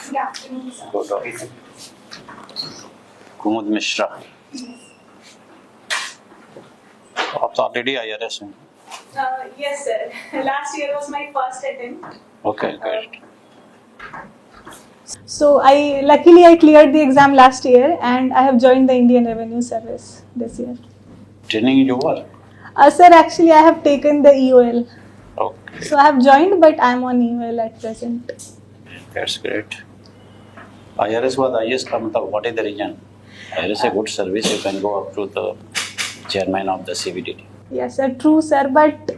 Good afternoon, sir. Good afternoon. Kumud mishra. आप तो already IRS हैं. Yes, sir. Last year was my first attempt. Okay, good. So luckily I cleared the exam last year and I have joined the Indian Revenue Service this year. Training is over. Sir, actually I have taken the EOL. Okay, So I have joined, but I am on EOL at present. that's great. IRS was IS का मतलब what is the reason? IRS is a good service. You can go up to the chairman of the CVDT. Yes, sir. True, sir. But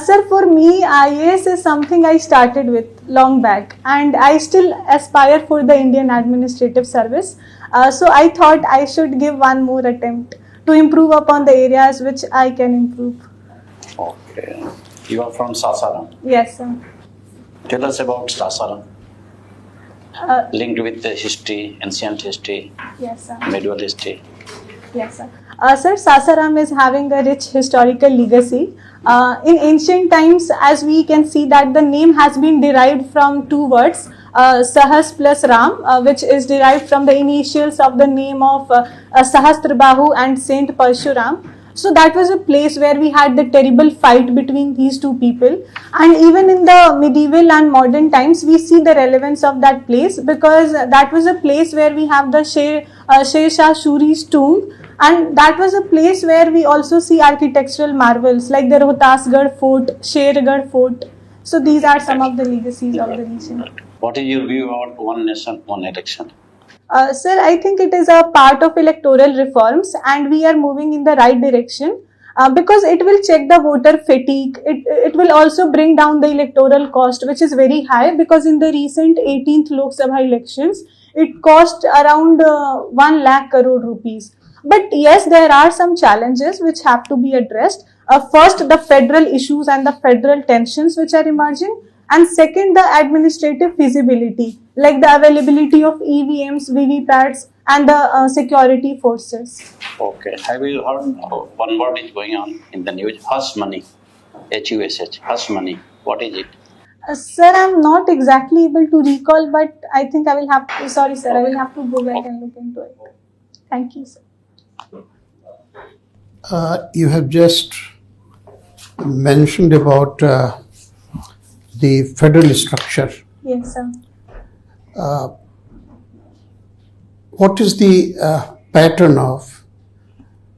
sir, for me, IAS is something I started with long back, and I still aspire for the Indian Administrative Service. So I thought I should give one more attempt to improve upon the areas which I can improve. Okay. You are from Sasaram. Yes, sir. Tell us about Sasaram. Linked with the history, ancient history, Yes, sir. medieval history. Yes, sir. Sir, Sasaram is having a rich historical legacy. In ancient times, as we can see that the name has been derived from two words, Sahas plus Ram, which is derived from the initials of the name of Sahasrabahu and Saint Parshuram. So that was a place where we had the terrible fight between these two people. And even in the medieval and modern times, we see the relevance of that place because that was a place where we have the Sher Shah Shuri's tomb. And that was a place where we also see architectural marvels like the Rohtasgarh Fort, Shergarh Fort. So these are some of the legacies of the region. What is your view about one nation, one election? Sir, I think it is a part of electoral reforms and we are moving in the right direction because it will check the voter fatigue. It will also bring down the electoral cost, which is very high because in the recent 18th Lok Sabha elections, it cost around 1 lakh crore rupees. But yes, there are some challenges which have to be addressed. First, the federal issues and the federal tensions which are emerging. And second, the administrative feasibility, like the availability of EVMs, VVPATs, and the security forces. Okay. Have you heard one word is going on in the news? Hush money. HUSH. Hush money. What is it? Sir, I'm not exactly able to recall, but I think I will have to, sorry sir, I will have to go back and look into it. Thank you, sir. You have just mentioned about the federal structure. Yes, sir. What is the pattern of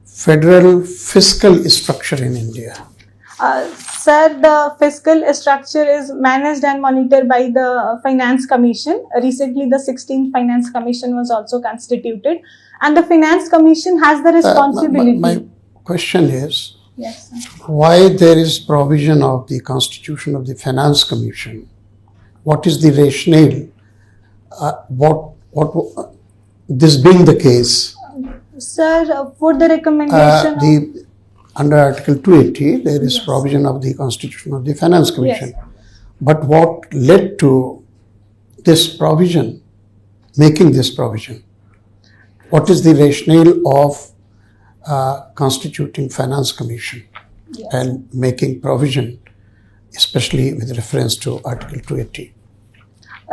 federal fiscal structure in India? Sir, the fiscal structure is managed and monitored by the Finance Commission. Recently, the 16th Finance Commission was also constituted. And the Finance Commission has the responsibility. My question is, yes, sir. why there is provision of the Constitution of the Finance Commission? What is the rationale? What this being the case? Sir, for the recommendation under Article 280, there is yes. provision of the Constitution of the Finance Commission. Yes. But what led to this provision, making this provision? What is the rationale of constituting Finance Commission yes. and making provision, especially with reference to Article 280?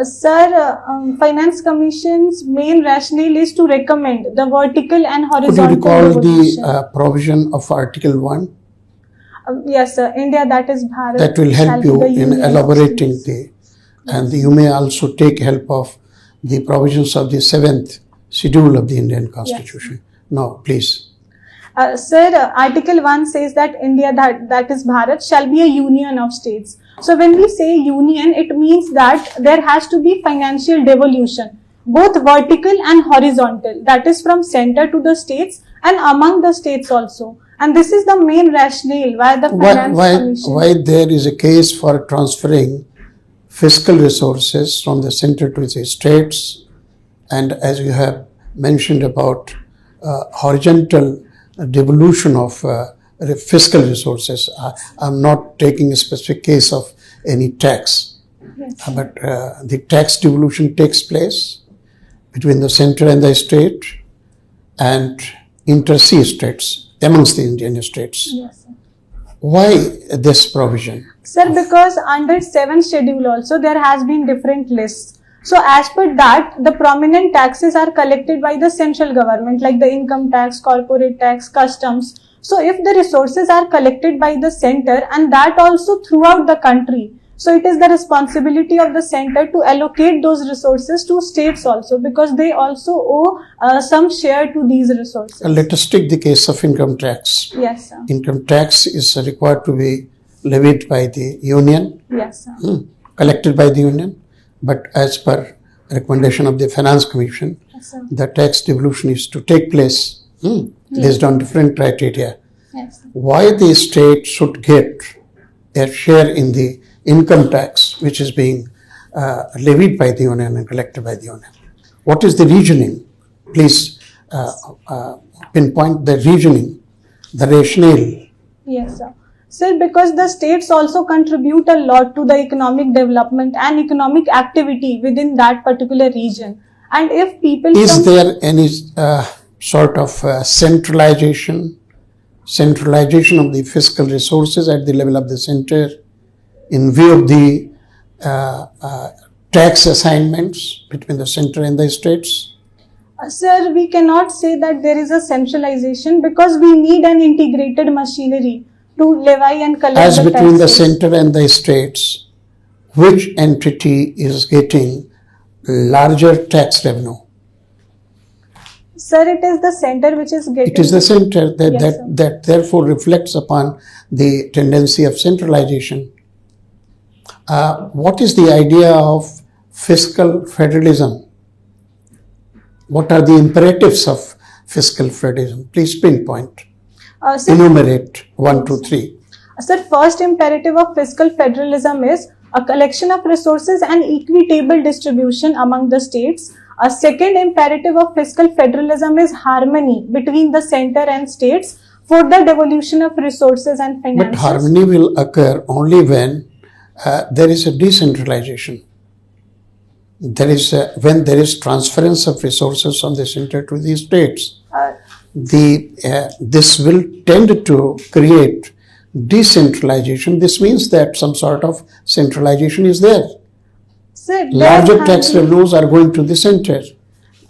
Sir, Finance Commission's main rationale is to recommend the vertical and horizontal Could you recall devolution. the provision of Article 1? Yes, sir. India, that is Bharat. That will help you in elaborating the, and you may also take help of the provisions of the 7th schedule of the Indian Constitution. Yes. No, please. Sir, Article 1 says that India, that is Bharat, shall be a union of states. So when we say union, it means that there has to be financial devolution, both vertical and horizontal, that is from center to the states and among the states also. And this is the main rationale why the Finance Commission. Why there is a case for transferring fiscal resources from the center to the states, and as you have mentioned about horizontal devolution of fiscal resources. I'm not taking a specific case of any tax, yes. But the tax devolution takes place between the center and the state and inter-sea states, amongst the Indian states. Yes, sir. Why this provision? Sir, because under 7th schedule also there has been different lists. So as per that, the prominent taxes are collected by the central government, like the income tax, corporate tax, customs. So if the resources are collected by the center, and that also throughout the country, so it is the responsibility of the center to allocate those resources to states also, because they also owe some share to these resources. Let us take the case of income tax. Yes, sir. Income tax is required to be levied by the union, Yes, sir. collected by the union, but as per recommendation of the Finance Commission, Yes, sir. the tax devolution is to take place based on different criteria. Yes, sir. Why the state should get a share in the income tax which is being levied by the union and collected by the union? What is the reasoning? Please pinpoint the reasoning, the rationale. Yes, sir. Sir, because the states also contribute a lot to the economic development and economic activity within that particular region. And if people Is there any sort of centralization of the fiscal resources at the level of the center in view of the tax assignments between the center and the states? Sir, we cannot say that there is a centralization, because we need an integrated machinery to levy and collect As the between the taxes. center and the states, which entity is getting larger tax revenue? Sir, it is the center which is getting. It is the center Yes, sir. that therefore reflects upon the tendency of centralization. What is the idea of fiscal federalism? What are the imperatives of fiscal federalism? Please pinpoint, Sir, enumerate 1, 2, 3. Sir, first imperative of fiscal federalism is a collection of resources and equitable distribution among the states. A second imperative of fiscal federalism is harmony between the center and states for the devolution of resources and finances. But harmony will occur only when there is a decentralization. When there is transference of resources from the center to the states. This will tend to create decentralization. This means that some sort of centralization is there. Sir, Larger tax revenues are going to the center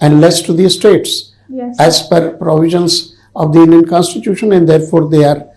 and less to the states, Yes. as per provisions of the Indian Constitution, and therefore they are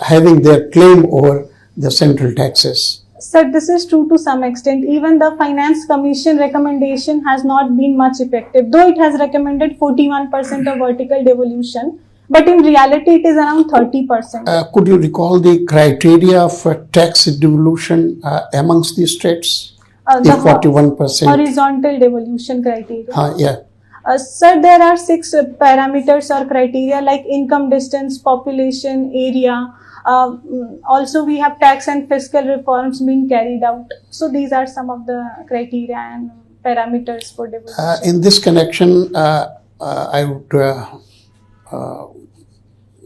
having their claim over the central taxes. Sir, this is true to some extent. Even the Finance Commission recommendation has not been much effective, though it has recommended 41% of vertical devolution, but in reality it is around 30%. Could you recall the criteria for tax devolution amongst the states? The 41%. horizontal devolution criteria. Yeah. Sir, there are 6 parameters or criteria like income, distance, population, area. Also, we have tax and fiscal reforms being carried out. So these are some of the criteria and parameters for devolution. In this connection, I would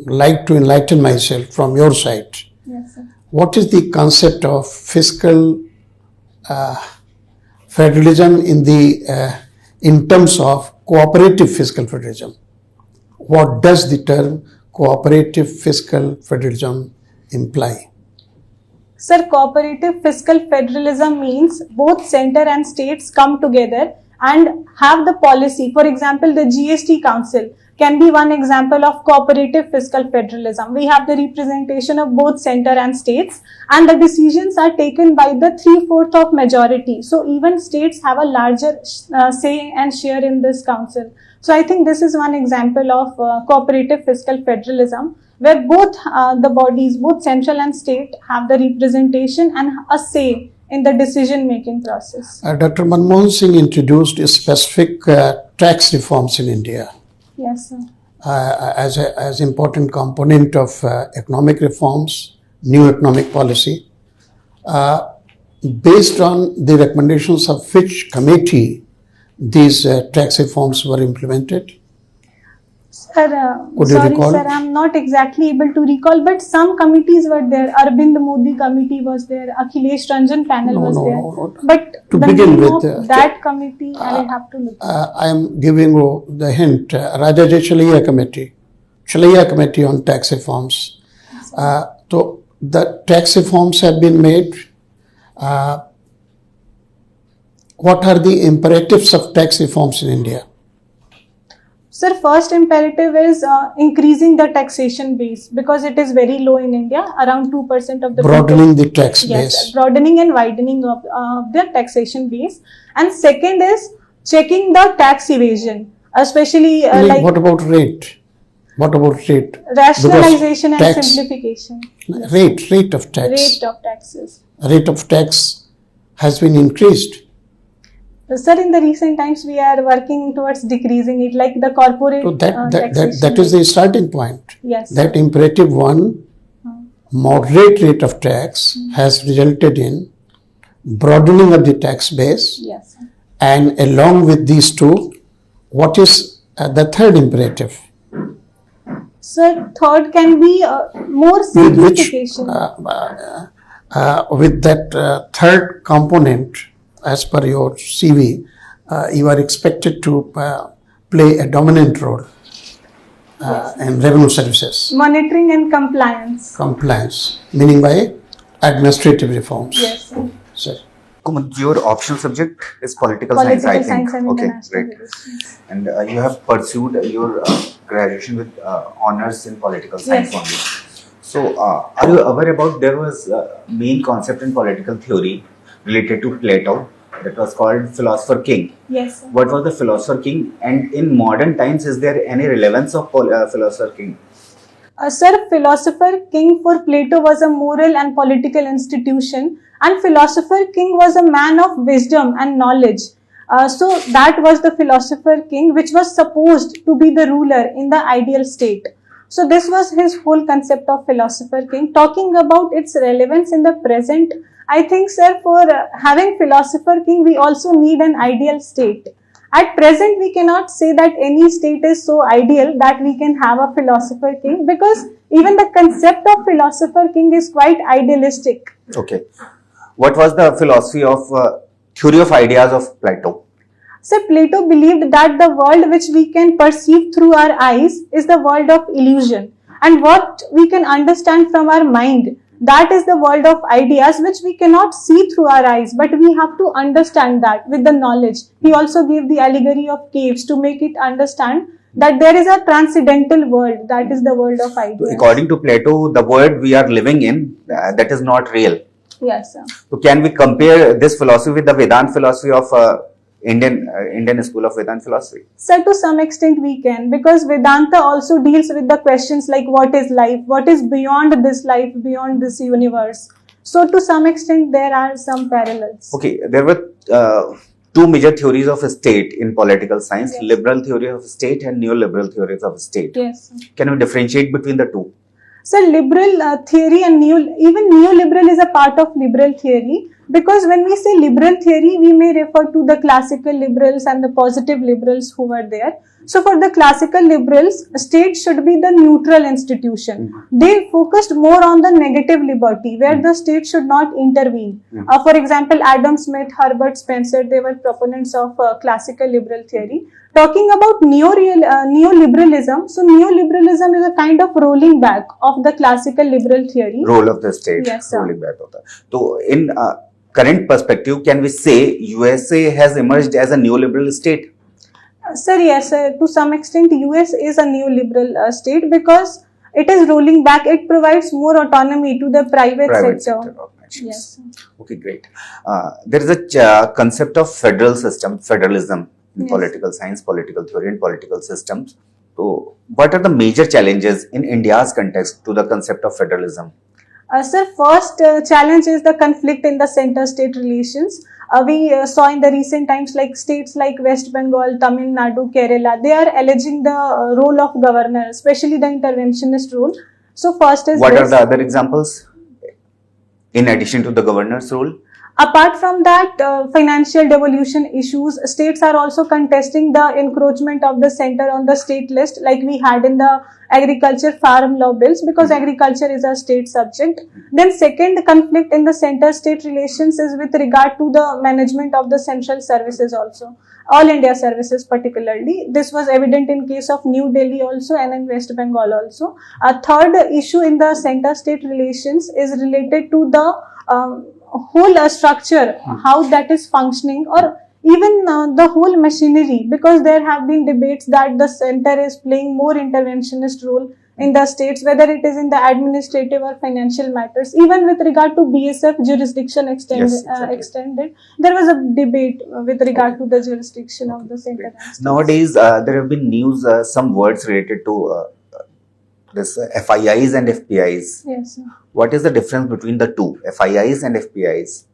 like to enlighten myself from your side. Yes, sir. What is the concept of fiscal federalism in terms of cooperative fiscal federalism? What does the term cooperative fiscal federalism imply? Sir, cooperative fiscal federalism means both center and states come together and have the policy. For example, the GST Council can be one example of cooperative fiscal federalism. We have the representation of both center and states, and the decisions are taken by the 3/4 of majority. So even states have a larger say and share in this council. So I think this is one example of cooperative fiscal federalism, where both the bodies, both central and state, have the representation and a say in the decision-making process. Dr. Manmohan Singh introduced specific tax reforms in India Yes, sir. as important component of economic reforms, new economic policy. Based on the recommendations of which committee these tax reforms were implemented? Sir, Could you sorry, recall? sir, I'm not exactly able to recall, but some committees were there. Arvind Modi committee was there. Akhilesh Ranjan panel was there. No. But To the begin name with, of that committee, I will have to look. I am giving you the hint. Rajaji Chalaiya Committee on Tax Reforms. So the tax reforms have been made. what are the imperatives of tax reforms in India? Sir, first imperative is increasing the taxation base because it is very low in India, around 2% of the Broadening people. the tax Yes, base. broadening and widening of the taxation base. And second is checking the tax evasion, especially like What about rate? What about rate? rationalization and Because tax- simplification. Rate of tax. Rate of taxes. Rate of tax has been increased. Sir, in the recent times, we are working towards decreasing it, like the corporate So taxation. that is the starting point. Yes. That imperative one, moderate rate of tax, has resulted in broadening of the tax base. Yes. And along with these two, what is the third imperative? Sir, third can be more With which, simplification. with that third component, as per your CV, you are expected to play a dominant role in revenue services. Monitoring and compliance. Compliance, meaning by administrative reforms. Yes, sir. Sir. Kumud, your optional subject is political Political science, I think. science and Okay, international great. relations. And you have pursued your graduation with honors in political science Yes. only. So, are you aware about there was a main concept in political theory related to Plato that was called philosopher king? Yes, sir. What was the philosopher king? And in modern times, is there any relevance of philosopher king? Sir, philosopher king for Plato was a moral and political institution, and philosopher king was a man of wisdom and knowledge. So that was the philosopher king, which was supposed to be the ruler in the ideal state. So this was his whole concept of philosopher king. Talking about its relevance in the present, I think, sir, for having philosopher king, we also need an ideal state. At present, we cannot say that any state is so ideal that we can have a philosopher king, because even the concept of philosopher king is quite idealistic. Okay. What was the philosophy of theory of ideas of Plato? So Plato believed that the world which we can perceive through our eyes is the world of illusion, and what we can understand from our mind, that is the world of ideas which we cannot see through our eyes, but we have to understand that with the knowledge. He also gave the allegory of caves to make it understand that there is a transcendental world, that is the world of ideas. According to Plato, the world we are living in, that is not real. Yes, sir. So can we compare this philosophy with the Vedanta philosophy of Indian school of Vedanta philosophy? So to some extent we can, because Vedanta also deals with the questions like what is life, what is beyond this life, beyond this universe. So to some extent there are some parallels. Okay, there were two major theories of state in political science, Yes. liberal theory of state and neoliberal theories of state. Yes. Can we differentiate between the two? So liberal theory and even neoliberal is a part of liberal theory, because when we say liberal theory, we may refer to the classical liberals and the positive liberals who were there. So for the classical liberals, state should be the neutral institution. They focused more on the negative liberty, where the state should not intervene. For example, Adam Smith, Herbert Spencer, they were proponents of classical liberal theory. Talking about neoliberalism, so neoliberalism is a kind of rolling back of the classical liberal theory. Role of the state. Yes, sir. Rolling back of that. So in current perspective, can we say USA has emerged as a neoliberal state? Sir, yes, to some extent, US is a neoliberal state because it is rolling back. It provides more autonomy to the private sector. Organizations. Yes. Okay, great. There is a concept of federalism in Yes. political science, political theory, and political systems. So, what are the major challenges in India's context to the concept of federalism? Sir, first challenge is the conflict in the center-state relations. We saw in the recent times, like states like West Bengal, Tamil Nadu, Kerala, they are alleging the role of governor, especially the interventionist role. So first is What this. are the other examples in addition to the governor's role? Apart from that, financial devolution issues, states are also contesting the encroachment of the center on the state list, like we had in the agriculture farm law bills, because agriculture is a state subject. Then second conflict in the center-state relations is with regard to the management of the central services also. All India services particularly. This was evident in case of New Delhi also and in West Bengal also. A third issue in the center-state relations is related to the whole structure, how that is functioning, or even the whole machinery, because there have been debates that the center is playing more interventionist role in the states, whether it is in the administrative or financial matters. Even with regard to BSF jurisdiction extended, there was a debate with regard to the jurisdiction of the center. Nowadays, there have been news, some words related to this FIIs and FPIs. Yes, sir. What is the difference between the two, FIIs and FPIs?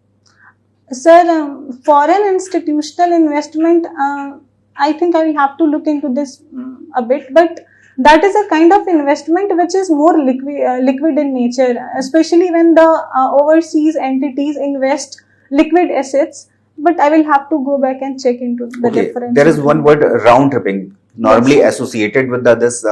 Sir, foreign institutional investment, I think I will have to look into this a bit, but that is a kind of investment which is more liquid in nature, especially when the overseas entities invest liquid assets. But I will have to go back and check into the difference. There is one word, round tripping, normally associated with this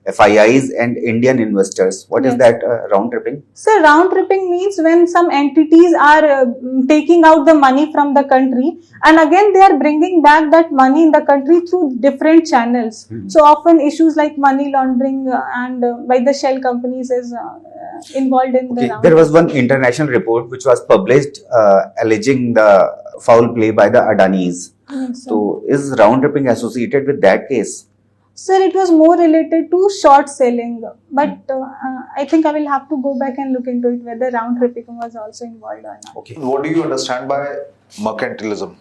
FIIs and Indian investors. What is that round tripping? So round tripping means when some entities are taking out the money from the country, and again they are bringing back that money in the country through different channels. So often issues like money laundering and by the shell companies is involved in the round. There was one international report which was published alleging the foul play by the Adanis. Yes, so is round tripping associated with that case? Sir, it was more related to short selling, but I think I will have to go back and look into it whether round tripping was also involved or not. Okay. What do you understand by mercantilism?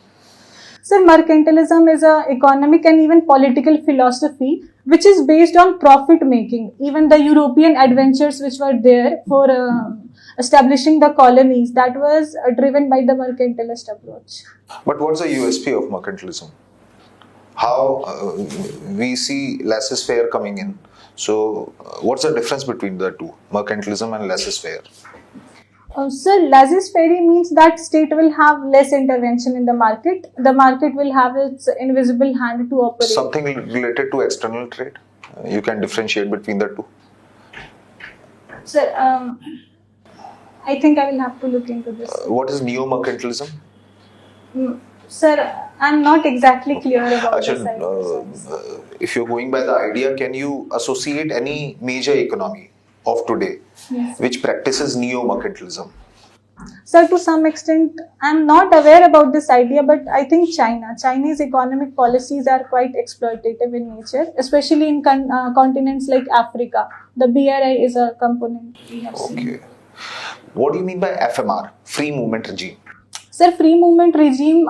Sir, mercantilism is an economic and even political philosophy which is based on profit making. Even the European adventures which were there for establishing the colonies, that was driven by the mercantilist approach. But what's the USP of mercantilism? How we see laissez-faire coming in. So, what's the difference between the two, mercantilism and laissez-faire? Sir, laissez-faire means that state will have less intervention in the market. The market will have its invisible hand to operate. Something related to external trade? You can differentiate between the two? Sir, I think I will have to look into this. What is neo-mercantilism? Sir, I'm not exactly clear about this. If you're going by the idea, can you associate any major economy of today which practices neo-mercantilism? Sir, to some extent, I'm not aware about this idea, but I think Chinese economic policies are quite exploitative in nature, especially in continents like Africa. The BRI is a component we have seen. What do you mean by FMR, free movement regime? Sir, free movement regime,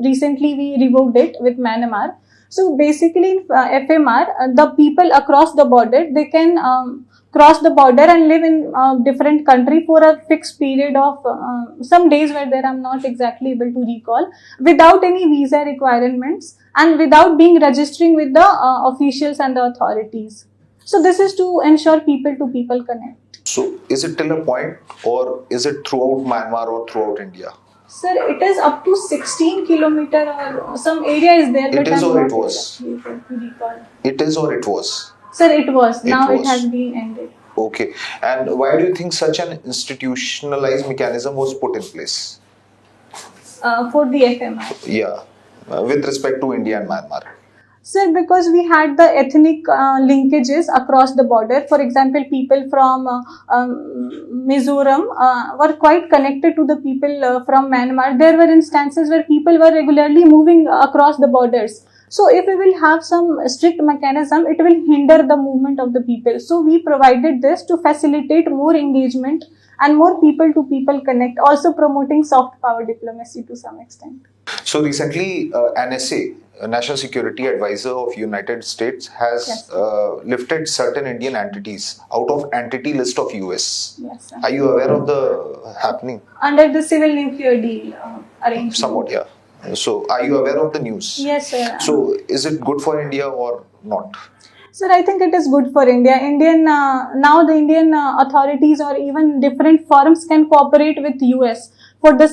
recently we revoked it with Myanmar. So basically in FMR, the people across the border, they can cross the border and live in a different country for a fixed period of some days were there, I'm not exactly able to recall, without any visa requirements and without being registering with the officials and the authorities. So this is to ensure people-to-people connect. So is it till a point, or is it throughout Myanmar or throughout India? Sir, it is up to 16 kilometer or some area is there. It is or it was? It is or it was? Sir, it was. Now it has been ended. Okay. And why do you think such an institutionalized mechanism was put in place? For the FMR. Yeah. With respect to India and Myanmar. Sir, because we had the ethnic linkages across the border. For example, people from Mizoram were quite connected to the people from Myanmar. There were instances where people were regularly moving across the borders. So if we will have some strict mechanism, it will hinder the movement of the people. So we provided this to facilitate more engagement and more people-to-people connect, also promoting soft power diplomacy to some extent. So recently, NSA, National Security Advisor of United States, has lifted certain Indian entities out of entity list of US. Yes, sir. Are you aware of the happening? Under the civil nuclear deal arrangement. Somewhat, yeah. So, are you aware of the news? Yes, sir. So, is it good for India or not? Sir, I think it is good for India. Now the Indian authorities or even different firms can cooperate with US for the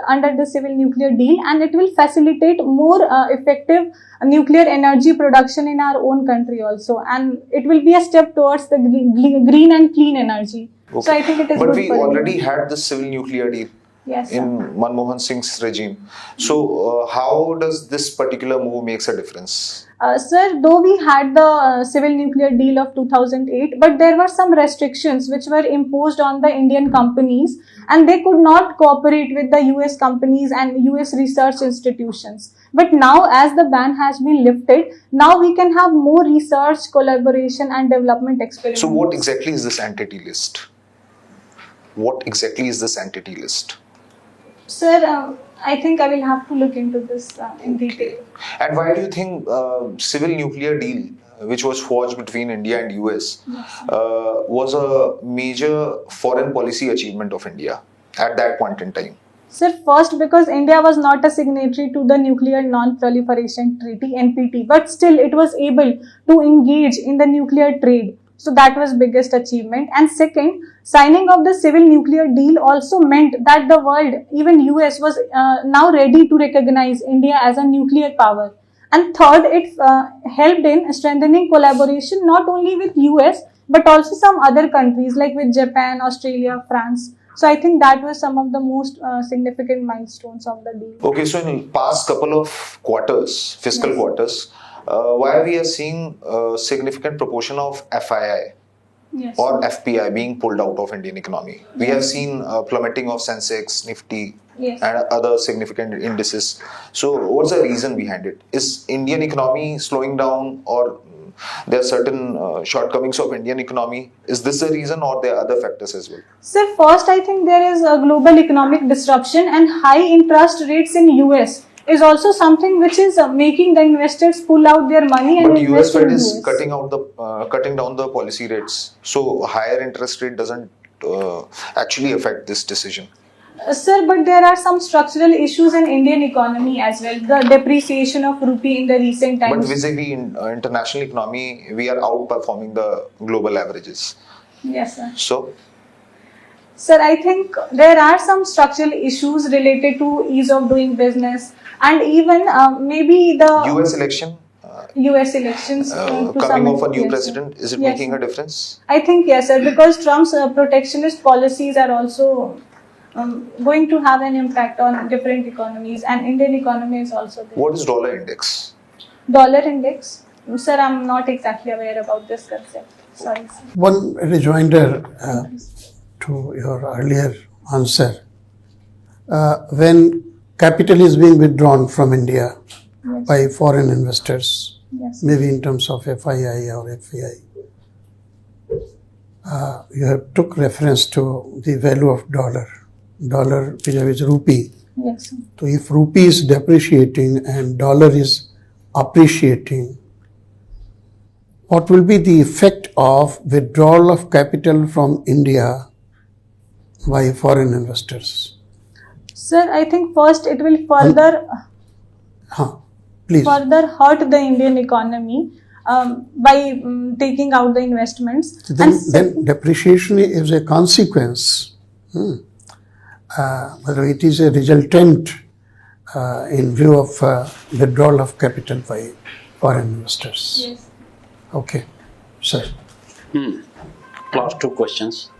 under the civil nuclear deal, and it will facilitate more effective nuclear energy production in our own country also, and it will be a step towards the green and clean energy. Okay. So I think it is but good we for already India. had the civil nuclear deal. Yes, in Manmohan Singh's regime. So, how does this particular move makes a difference? Sir, though we had the civil nuclear deal of 2008, but there were some restrictions which were imposed on the Indian companies, and they could not cooperate with the US companies and US research institutions. But now, as the ban has been lifted, now we can have more research, collaboration, and development experiments. So, what exactly is this entity list? What exactly is this entity list? Sir, I think I will have to look into this in detail. And why do you think civil nuclear deal, which was forged between India and US, was a major foreign policy achievement of India at that point in time? Sir, first because India was not a signatory to the Nuclear Non-Proliferation Treaty (NPT), but still it was able to engage in the nuclear trade. So that was biggest achievement. And second, signing of the civil nuclear deal also meant that the world, even US, was now ready to recognize India as a nuclear power. And third, it helped in strengthening collaboration not only with US but also some other countries like with Japan, Australia, France. So I think that was some of the most significant milestones of the deal. Okay, so in past couple of quarters, fiscal quarters, why we are seeing a significant proportion of FII Yes. or FPI being pulled out of Indian economy. We have seen plummeting of Sensex, Nifty, Yes. and other significant indices. So, what's the reason behind it? Is Indian economy slowing down, or there are certain shortcomings of Indian economy? Is this the reason, or there are other factors as well? Sir, first I think there is a global economic disruption and high interest rates in US is also something which is making the investors pull out their money and But invest US Fed in is US. cutting down the policy rates. So higher interest rate doesn't actually affect this decision. Sir, but there are some structural issues in Indian economy as well. The depreciation of rupee in the recent But times. vis-a-vis international economy, we are outperforming the global averages. Yes, sir. So, Sir, I think there are some structural issues related to ease of doing business and even maybe the US election US elections. To some coming of a new yes, sir. president, is it Yes, making sir. a difference? I think yes, sir, because Trump's protectionist policies are also going to have an impact on different economies, and Indian economy is also there. What is dollar index? Dollar index? Sir, I'm not exactly aware about this concept. Sorry, sir. One rejoinder to your earlier answer. When capital is being withdrawn from India Yes. by foreign investors, Yes. maybe in terms of FII or FPI, you have took reference to the value of dollar vis-a-vis rupee. Yes, sir. So if rupee is depreciating and dollar is appreciating, what will be the effect of withdrawal of capital from India by foreign investors? Sir, I think first it will further Please. hurt the Indian economy by taking out the investments. Then depreciation is a consequence, whether it is a resultant in view of withdrawal of capital by foreign investors. Yes. Okay, sir. Last two questions.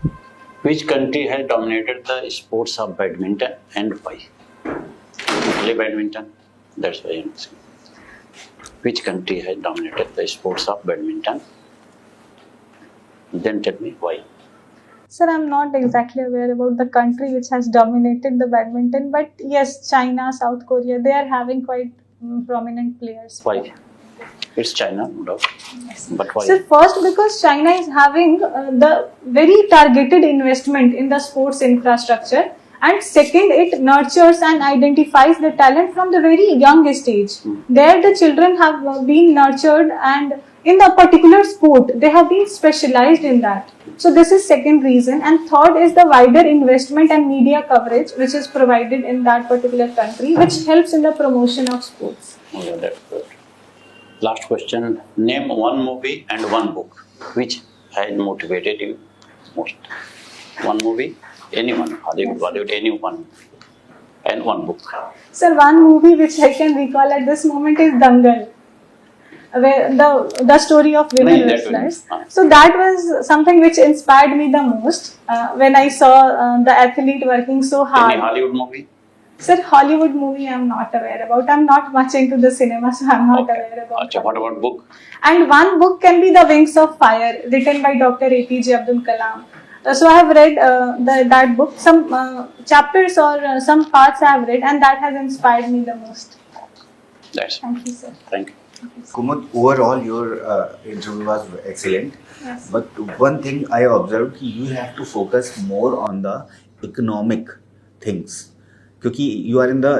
Which country has dominated the sports of badminton and why? Only badminton? That's why I'm asking. Which country has dominated the sports of badminton? Then tell me why. Sir, I'm not exactly aware about the country which has dominated the badminton, but yes, China, South Korea, they are having quite prominent players. Why? It's China, no doubt. But why? Sir, first because China is having the very targeted investment in the sports infrastructure, and second, it nurtures and identifies the talent from the very young stage. There, the children have been nurtured, and in the particular sport, they have been specialized in that. So this is second reason, and third is the wider investment and media coverage which is provided in that particular country, which helps in the promotion of sports. Okay, that's good. Last question. Name one movie and one book which has motivated you most. One movie, anyone, Hollywood, anyone, and one book. Sir, one movie which I can recall at this moment is Dangal. where the story of women Nahin, that wrestlers. one. So that was something which inspired me the most when I saw the athlete working so Any hard. Hollywood movie? Sir, Hollywood movie I'm not aware about. I'm not much into the cinema, so I'm not aware about. Acha, what about book? And one book can be The Wings of Fire, written by Dr. APJ Abdul Kalam. So I have read that book. Some chapters or some parts I have read, and that has inspired me the most. That's Thank you, sir. Thank you. Kumud, overall your interview was excellent. Yes. But one thing I observed, you have to focus more on the economic things. Because you are in the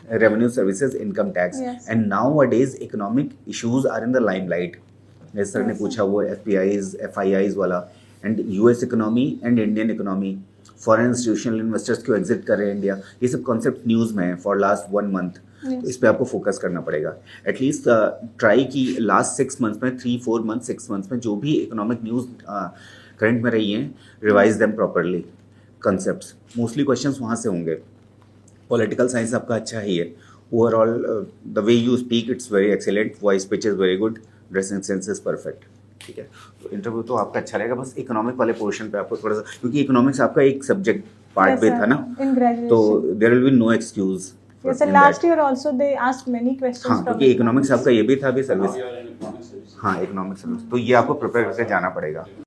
revenue services income tax. Yes. And nowadays economic issues are in the limelight. As sir ने पूछा वो FPIs, FIIs वाला, and US economy and Indian economy, foreign institutional investors क्यों exit कर रहे हैं India, ये सब concept news में है for last 1 month. Yes. इस पे आपको फोकस करना पड़ेगा. एटलीस्ट ट्राई की लास्ट 6 मंथ्स में 3-4 मंथ 6 मंथ्स में जो भी इकोनॉमिक न्यूज करंट में रही हैं, revise them properly. Concepts mostly questions वहाँ से होंगे. पॉलिटिकल साइंस आपका अच्छा ही है. Overall the way you speak it's very excellent, voice pitch is very good, dressing sense is perfect. ठीक है, तो इंटरव्यू तो आपका अच्छा रहेगा. बस इकोनॉमिक वाले पोर्शन पे आपको थोड़ा सा, क्योंकि इकोनॉमिक्स आपका एक सब्जेक्ट पार्ट Yes, पे sir. था ना, In graduation. तो there will be no excuse. Yes, sir. Last year also they asked many questions हाँ, from क्योंकि इकोनॉमिक्स आपका ये भी था, भी service. Now you are in economics service. हाँ, इकोनॉमिक सर्विस, तो ये आपको प्रिपेयर करके जाना पड़ेगा.